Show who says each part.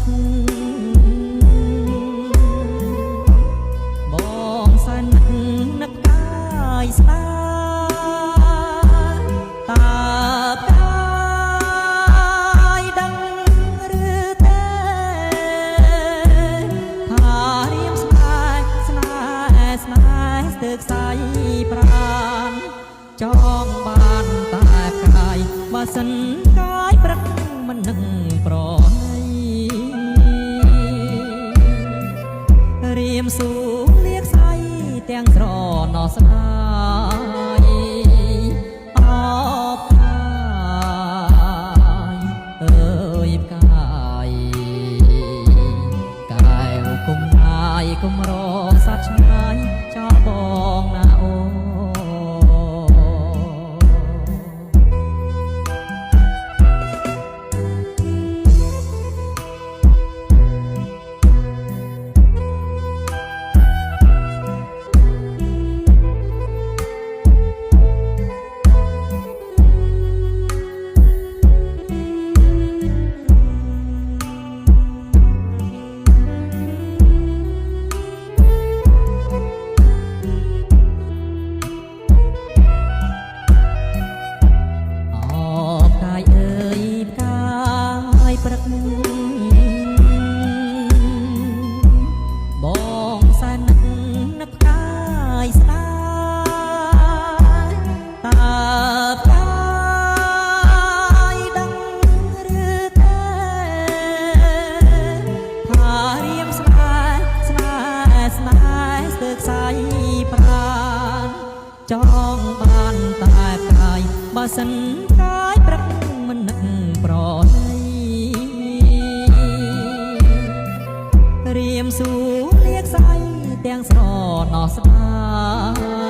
Speaker 1: កបងសែននឹកកាយស្ដាតើកាយដឹងឬទេថារៀមស្នេហ៍ស្នេហ៍ស្នេហ៍ស្ទើរខ្សែប្រាណចង់បានតែកាយបើសិនកាយព្រឹកមិននឹងប្ររៀមសួរលៀកស្អីទាំងស្រណោះស្នាយអបកាយអើយផ្កាយកែវគុំណាយគុំរស័ព្ទឆ្ងាយចោលបងណាអូព្រឹកបងសែននឹកកាយស្ដាតើកាយដឹងឬទេថារៀមស្នេហ៍ស្នេហ៍ស្នេហ៍ស្ទើរខ្សែប្រាណចង់បានតែកាយបើសិនកាយព្រឹកមិននឹកប្ររៀមសួរលៀកស្អីទាំងស្រណោះស្នា